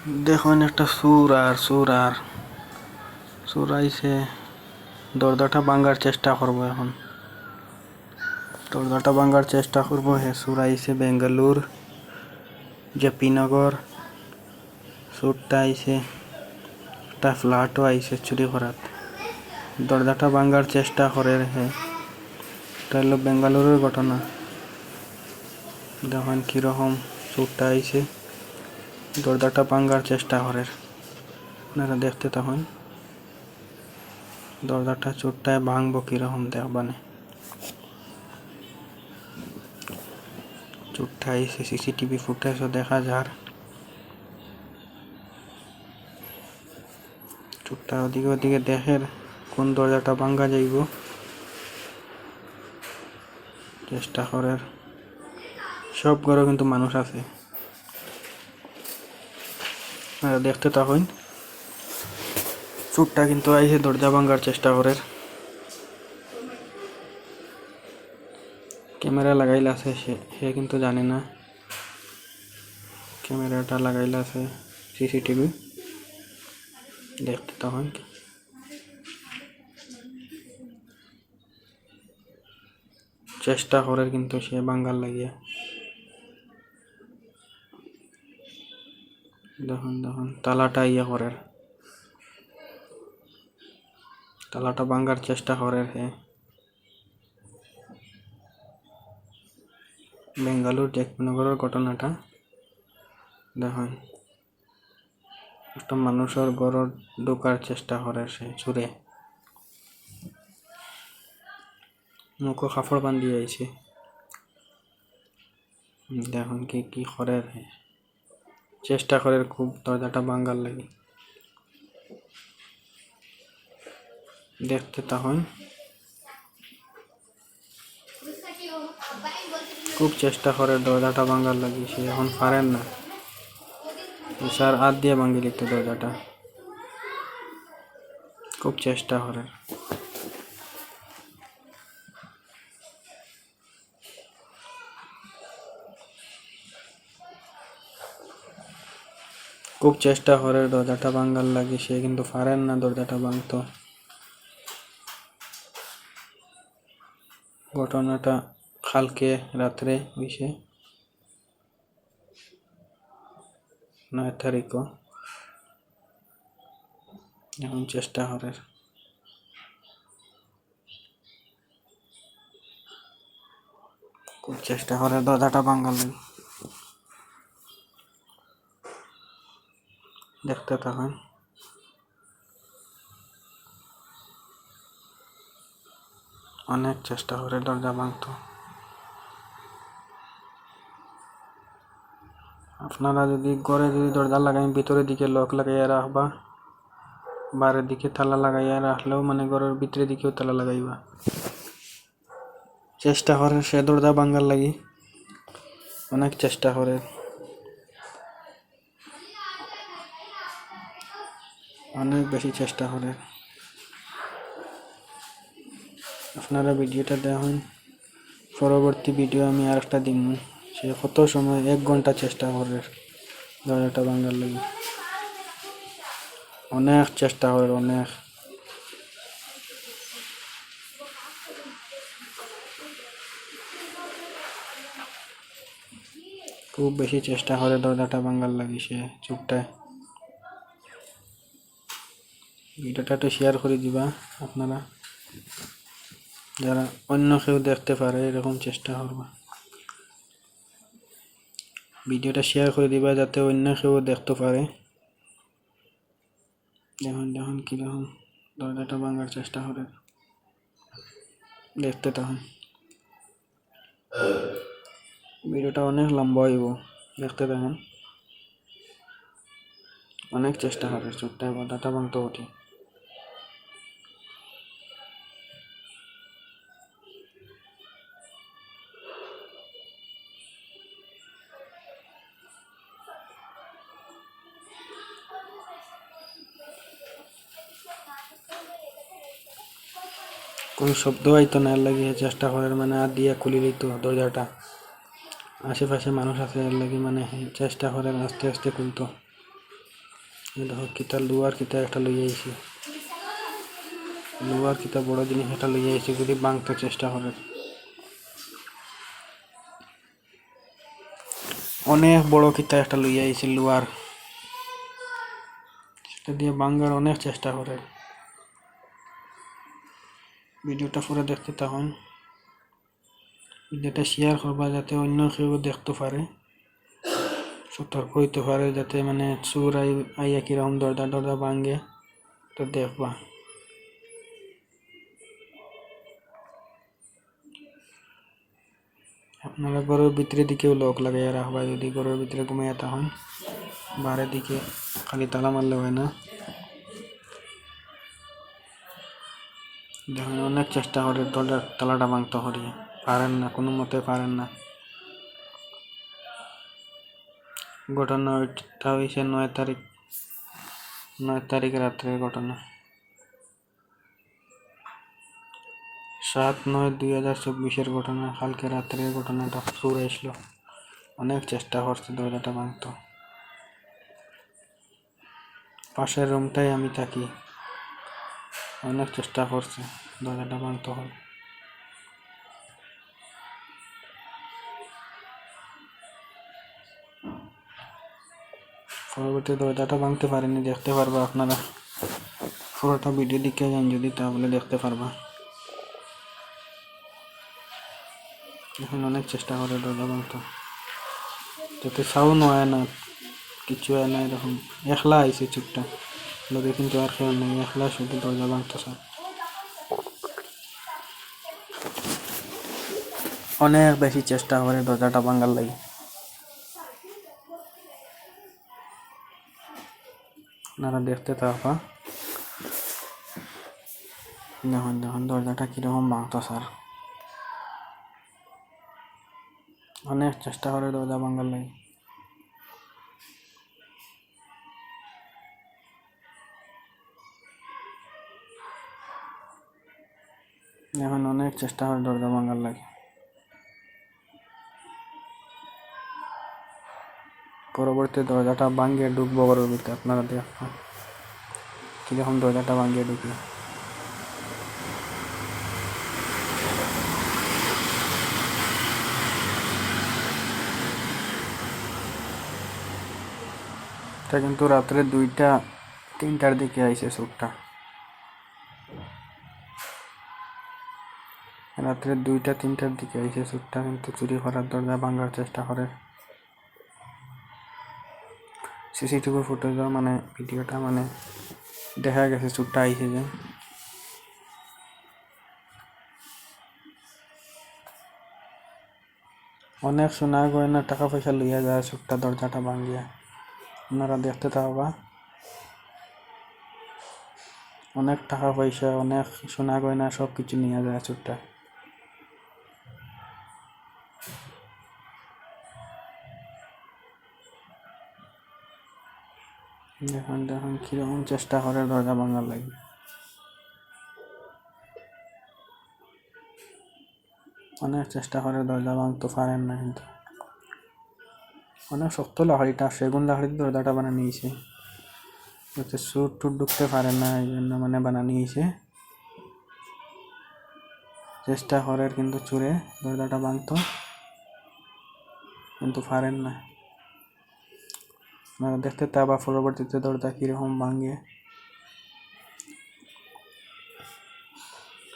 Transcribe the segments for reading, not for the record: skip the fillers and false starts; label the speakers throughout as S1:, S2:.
S1: দেখুন একটা সুর আইছে দরজাটা ভাঙার চেষ্টা করবো এখন। দরজাটা ভাঙার চেষ্টা করবো। হে সুর আইছে বেঙ্গালুর জেপিনগর। সুরটা আইছে একটা ফ্ল্যাটও আইছে চুরি করাত। দরজাটা ভাঙার চেষ্টা করে হে। এটা হলো বেঙ্গালুরের ঘটনা। দেখুন কিরকম সুরটা আইছে দরজাটা ভাঙার চেষ্টা করে। আপনারা দেখতে তখন দরজাটা চোরটায় ভাঙবো কিরকম দেখবানে। চোরটা আইছে সিসিটিভি ফুটেজও দেখা যার। চোরটা ওদিকে ওদিকে দেখের কোন দরজাটা ভাঙ্গা যাইব চেষ্টা করার। সব ঘরে কিন্তু মানুষ আছে। দেখতে তখন চোরটা কিন্তু আইছে দরজা ভাঙ্গার চেষ্টা করে। ক্যামেরা লাগাইলা আছে সে কিন্তু জানে না ক্যামেরাটা লাগাইলা আছে সিসিটিভি। দেখতে তখন চেষ্টা করে কিন্তু সে ভাঙ্গার লাগিয়া। দেখুন তালাটা ইয়ে করে, তালাটা ভাঙ্গার চেষ্টা করে হে। বেঙ্গালুর জেপিনগরের ঘটনাটা দেখুন। একটা মানুষের ঘর ঢোকার চেষ্টা করে সে চুরে। মুখো কাপড় বান্ধি আইছে। দেখুন কি করে চেষ্টা করে খুব দরজাটা ভাঙ্গার লাগে। দেখতে তখন খুব চেষ্টা করে দরজাটা ভাঙ্গার লাগে। সে এখন পারেন না। সার হাত দিয়ে ভাঙ্গি লিখতে দরজাটা খুব চেষ্টা করে। খুব চেষ্টা করে দরজাটা ভাঙ্গার লাগে। সে কিন্তু পারেন না দরজাটা ভাঙতো। ঘটনাটা কালকে রাত্রে হইছে 9 তারিখ। এখন চেষ্টা করে খুব চেষ্টা করে দরজাটা ভাঙ্গার লাগে। দেখতে থাকেন অনেক চেষ্টা করে দরজা ভাঙতো। আপনারা যদি ঘরে যদি দরজা লাগাই ভিতরের দিকে লক লাগাইয়া রাখবা, বাইরের দিকে তালা লাগাইয়া রাখলেও মানে ঘরের ভিতরের দিকেও তালা লাগাইবা। চেষ্টা করে সে দরজা ভাঙ্গার লাগি অনেক চেষ্টা করে। অনেক বেশি চেষ্টা করে। আপনারা ভিডিওটা দেখুন। পরবর্তী ভিডিও আমি আর একটা দিন। সে কত সময় 1 ঘন্টা চেষ্টা করে দরজাটা ভাঙ্গার লাগি। অনেক চেষ্টা করে অনেক। খুব বেশি চেষ্টা করে দরজাটা ভাঙ্গার লাগি সে চুপটায়। ভিডিওটা একটু শেয়ার করে দিবা আপনারা, যারা অন্য কেউ দেখতে পারে এরকম চেষ্টা করবা। ভিডিওটা শেয়ার করে দিবা যাতে অন্য কেউ দেখতে পারে। দেখুন কিরকম দরজাটা ভাঙ্গার চেষ্টা করে। দেখতে তখন ভিডিওটা অনেক লম্বা হইব। দেখতে দেখুন অনেক চেষ্টা করে চোরটায় দরজাটা ভাঙতে ওঠে। কোন শব্দ হয়তো না লাগিয়ে চেষ্টা করে মানে হাত দিয়ে খুলে দিত দরজাটা। আশেপাশে মানুষ আছে এর লাগি মানে চেষ্টা করে আস্তে আস্তে খুলতো। দেখো কিতা লুয়ার কিতা একটা লইয়া আইছি, লুয়ার কিতা বড় জিনিস একটা লইয়া আইছি, যদি ভাঙতে চেষ্টা করে। অনেক বড় কিতা একটা লইয়া আইছি লুয়ার, সেটা দিয়ে ভাঙার অনেক চেষ্টা করে। ভিডিওটা পুরো দেখতে থাকুন, ভিডিওটা শেয়ার করবা যাতে অন্য কেউ দেখতে পারে, সতর্ক হইতে পারে, যাতে মানে চোর আইয়া কিরকম দরজা ভাঙে তো দেখবা। আপনারা ঘরের ভিতরে দিকেও লক লাগাইয়া রাখবা, যদি ঘরের ভিতরে ঘুমাইয়া তখন বাইরের দিকে খালি তালা মারলে হয় না। দেখুন অনেক চেষ্টা করে দরজার তালাটা ভাঙতে করিয়া পারেন না, কোনো মতে পারেন না। ঘটনাটা হয়েছে 9 তারিখ রাত্রের ঘটনা, 7/9/2024 ঘটনা। কালকে রাত্রের ঘটনাটা চোর আসলো, অনেক চেষ্টা করছে দরজাটা ভাঙতো। পাশের রুমটাই আমি থাকি, অনেক চেষ্টা করছে দরজাটা ভাঙতে হয়। পরবর্তী দরজাটা ভাঙতে পারেনি, দেখতে পারবা আপনারা, পুরোটা ভিডিও দেখে যান যদি, তাহলে দেখতে পারবা। এখন অনেক চেষ্টা করে দরজা ভাঙতো, যাতে সাউন্ড হয় না, কিছু হয় না। এরকম একলা আইছে চুপটা লোকে, কিন্তু আর কেউ নেই, একলা শুধু দরজা ভাঙতো স্যার। অনেক বেশি চেষ্টা করে দরজাটা ভাঙার লাগে। আপনারা দেখতে থাকবা, দেখুন দরজাটা কিরকম ভাঙতো স্যার। অনেক চেষ্টা করে দরজা ভাঙার লাগে। এখন অনেক চেষ্টা করে দরজা ভাঙার লাগে। পরবর্তী দরজাটা ভাঙিয়ে ঢুকবো ঘরের ভিতরে, আপনারা দেখবেন কিরকম দরজাটা ভাঙিয়ে ঢুকি। এটা কিন্তু রাত্রে 2টা-3টার দিকে আইছে চোরটা, রাত্রে 2টা-3টার দিকে আইছে চোরটা, কিন্তু চুরি করার দরজা ভাঙার চেষ্টা করে। সিসিটিভি ফুটেজ মানে ভিডিওটা মানে দেখা গেছে চোরটা আইছে যে। অনেক সোনা গয়না টাকা পয়সা লইয়া যায় চোরটা দরজাটা ভাঙিয়া, আপনারা দেখতে থাকবা। অনেক টাকা পয়সা, অনেক সোনা গয়না সব কিছু নিয়ে যায় চোরটা। দেখুন কিরকম চেষ্টা করে দরজা ভাঙার লাগে। অনেক চেষ্টা করে দরজা ভাঙতে পারেন না, কিন্তু অনেক শক্ত লাকড়িটা, সেগুন লাকড়ির দরজাটা বানানো নিয়েছে, যাতে চোর টুর ঢুকতে পারে না, এই জন্য মানে বানানো নিয়েছে। চেষ্টা করে কিন্তু চোরে দরজাটা ভাঙতো, কিন্তু পারেন না। আপনারা দেখতে থাকবা পরবর্তীতে দরজা কিরকম ভাঙে।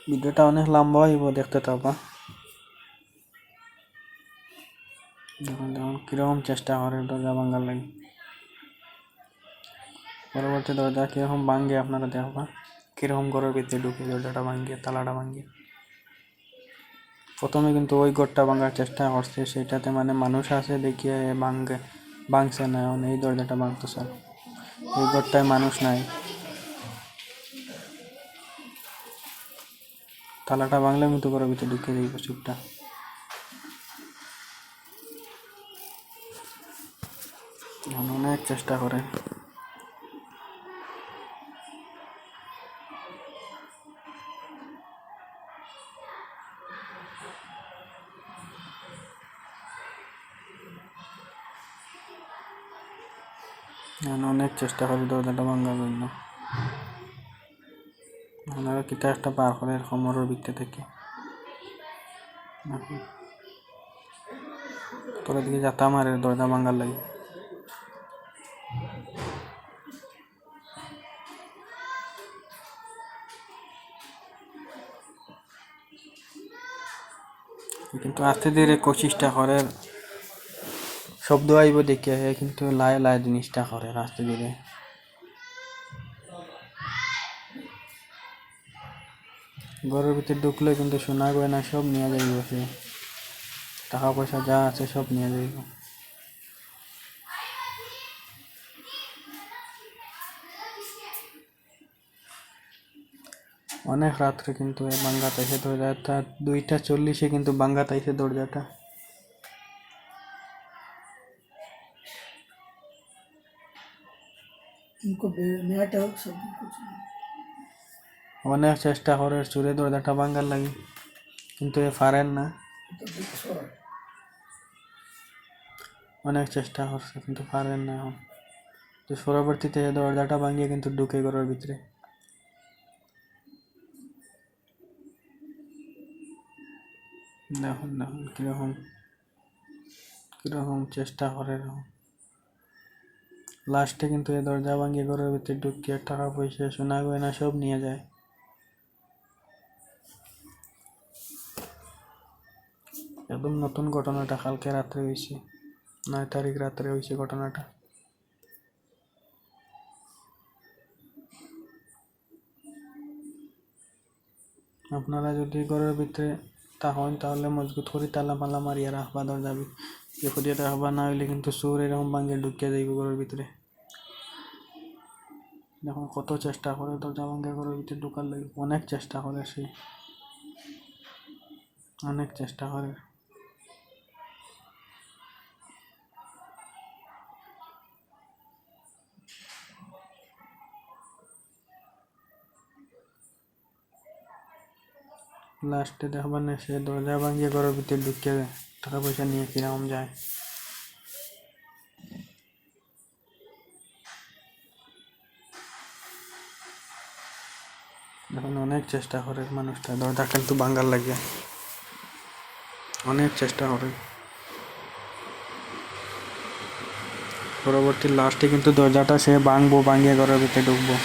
S1: ভিডিওটা অনেক লম্বা হইব, দেখতে থাকবা। দেখুন কিরকম চেষ্টা করে দরজা ভাঙার লাগে। পরবর্তী দরজা কিরকম ভাঙে আপনারা দেখবা, কিরকম ঘরের ভিতরে ঢুকে দরজাটা ভাঙিয়ে তালাটা ভাঙিয়ে। প্রথমে কিন্তু ওই ঘরটা ভাঙার চেষ্টা করছে, সেটাতে মানে মানুষ আছে দেখিয়ে ভাঙছে না, এই দরজাটা ভাঙতো স্যার। এই ঘরটায় মানুষ নাই, তালাটা ভাঙলে কিন্তু ঘরের ভিতরে ঢুকে যাইব চুপটা। অনেক চেষ্টা করে। আমি অনেক চেষ্টা করি দরজাটা ভাঙার জন্য। আপনারা কিতা একটা বার করে কোমরের ভিতরে থেকে তোরা দিকে যাতা মারে দরজা ভাঙার লাগে। কিন্তু আস্তে ধীরে কোশিশটা করে, শব্দ আইব দেখে কিন্তু লাই লাই জিনিসটা করে আস্তে ধীরে। ঘরের ভিতরে ঢুকলে কিন্তু শোনা গয়না সব নিয়ে যাইব, সে টাকা পয়সা যা আছে সব নিয়ে যাইব। অনেক রাত্রে কিন্তু এই বাঙ্গাত এসে দরজাটা 2:40 কিন্তু বাঙ্গাত আইসে দরজাটা। অনেক চেষ্টা করে চুরে দরজাটা ভাঙ্গার লাগে, কিন্তু এ পারেন না। অনেক চেষ্টা করছে কিন্তু পারেন না এখন। তো পরবর্তীতে দরজাটা ভাঙিয়ে কিন্তু ঢুকে ঘরের ভিতরে। দেখুন দেখুন কিরকম কিরকম চেষ্টা করে। লাস্টে কিন্তু এই দরজা ভাঙিয়ে ঘরের ভিতরে ঢুকিয়ে টাকা পয়সা সোনা গয়না সব নিয়ে যায়। একদম নতুন ঘটনাটা কালকে রাত্রে হয়েছে, 9 তারিখ রাত্রে হয়েছে ঘটনাটা। আপনারা যদি ঘরের ভিতরে থাকেন তাহলে মজবুত করে তালা মালা মারিয়া রাখবা, দরজা করিয়া রাখবা, না হইলে কিন্তু চোর এরকম ভাঙিয়ে ঢুকিয়ে যাইব ঘরের ভিতরে। দেখুন কত চেষ্টা করে দরজা ভাঙিয়ে ঘরের ভিতরে ঢোকার লাগে, অনেক চেষ্টা করে সে, অনেক চেষ্টা করে। লাস্টে দেখবার না সে দরজা ভাঙিয়ে ঘরের ভিতরে ঢুকিয়ে টাকা পয়সা নিয়ে কিরকম যায়। দেখুন অনেক চেষ্টা করে মানুষটা দরজা কিন্তু ভাঙার লাগে, অনেক চেষ্টা করে। পরবর্তী লাস্টে কিন্তু দরজাটা সে ভাঙবো, ভাঙিয়ে ঘরের ভিতরে ঢুকবো।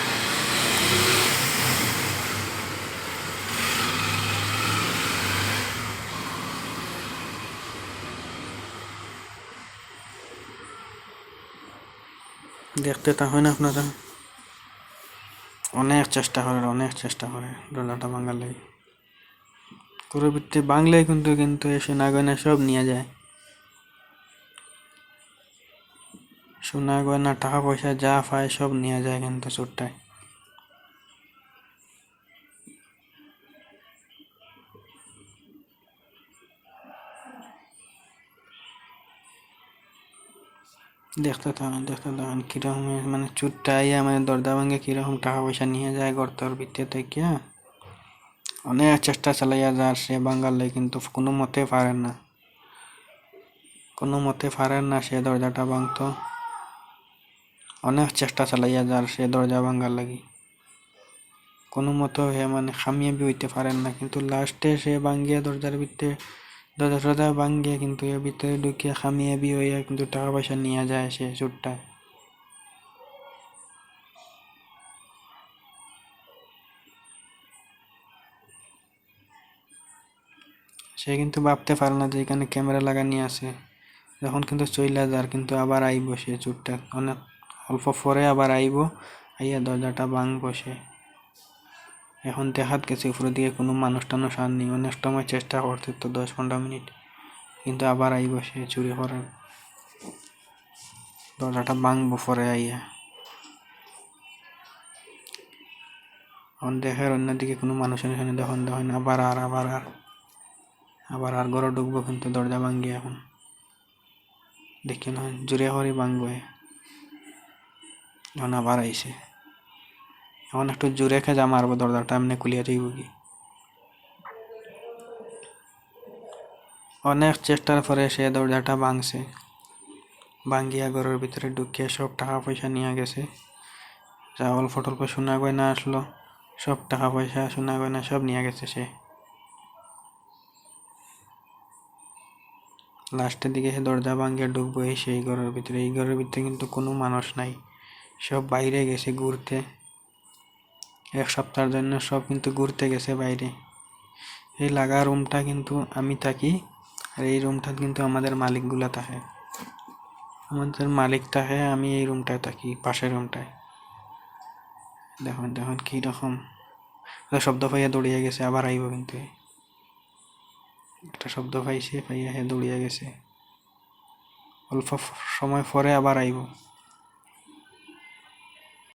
S1: দেখতে থাকেন আপনারা, অনেক চেষ্টা করে, অনেক চেষ্টা করে দরজাটা ভাঙার লাগে। ঘরের ভিতরে ভাঙলে কিন্তু কিন্তু সোনা গয়না সব নিয়ে যায়, সোনা গয়না টাকা পয়সা যা পায় সব নিয়ে যায় কিন্তু চোরটায়। দেখতে থাকেন কিরকম মানে চোরটা আইয়া মানে দরজা ভাঙে কিরকম টাকা পয়সা নিয়ে যায় গর্তর ভিতরে থেকে। অনেক চেষ্টা চালাইয়া যার সে ভাঙার লাগে, কিন্তু কোনো মতে পারেন না, কোনো মতে পারেন না সে দরজাটা ভাঙতো। অনেক চেষ্টা চালাইয়া যার সে দরজা ভাঙার লাগে, কোনো মতো হে মানে খামিয়াবি হইতে পারেন না, কিন্তু লাস্টে সে ভাঙ্গিয়া দরজার ভিতরে দরজা ভাঙ্গিয়া কিন্তু এর ভিতরে ঢুকিয়া খামিয়াবি হইয়া কিন্তু টাকা পয়সা নিয়ে যায় সে চোরটা। সে কিন্তু ভাবতে পারে না যে এখানে ক্যামেরা লাগানি আছে, যখন কিন্তু চইলা যার কিন্তু আবার আইব সে চোরটা, অনেক অল্প পরে আবার আইব, আইয়া দরজাটা ভাঙবো সে। এখন দেখাত গেছে উপরের দিকে কোনো মানুষ টানুষ আর নেই, অনেক সময় চেষ্টা করতে তো 10-15 মিনিট, কিন্তু আবার আইব সে চুরি করার, দরজাটা ভাঙবো পরে আইয়া। এখন দেখে অন্যদিকে কোনো মানুষ দেখুন দেখুন আবার আর ঘরে ঢুকবো কিন্তু দরজা ভাঙ্গি। এখন দেখি না জোরে করে ভাঙবো, এখন আবার আইসে, এখন একটু জোরে খেজা মারবো, দরজাটা এমনি খুলিয়া যাইব কি। অনেক চেষ্টার পরে সে দরজাটা ভাঙছে, ভাঙ্গিয়া ঘরের ভিতরে ঢুকিয়ে সব টাকা পয়সা নিয়ে গেছে। যা অল্প টল্প সোনা গয়না আসলো, সব টাকা পয়সা সোনা গয়না সব নিয়ে গেছে সে। লাস্টের দিকে সে দরজা ভাঙ্গিয়ে ঢুকবো সেই ঘরের ভিতরে। এই ঘরের ভিতরে কিন্তু কোনো মানুষ নাই, সব বাইরে গেছে ঘুরতে। 1 সপ্তাহের জন্য সব কিন্তু ঘুরতে গেছে বাইরে। এই লাগা রুমটা কিন্তু আমি থাকি, আর এই রুমটা কিন্তু আমাদের মালিকগুলা থাকে। আমাদের মালিক থাকে, আমি এই রুমটায় থাকি, পাশের রুমটায়। দেখুন দেখুন কীরকম শব্দ পাইয়া দৌড়িয়ে গেছে, আবার আইব কিন্তু। একটা শব্দ পাইছে, পাইয়া হে দৌড়িয়ে গেছে। অল্প সময় পরে আবার আইব।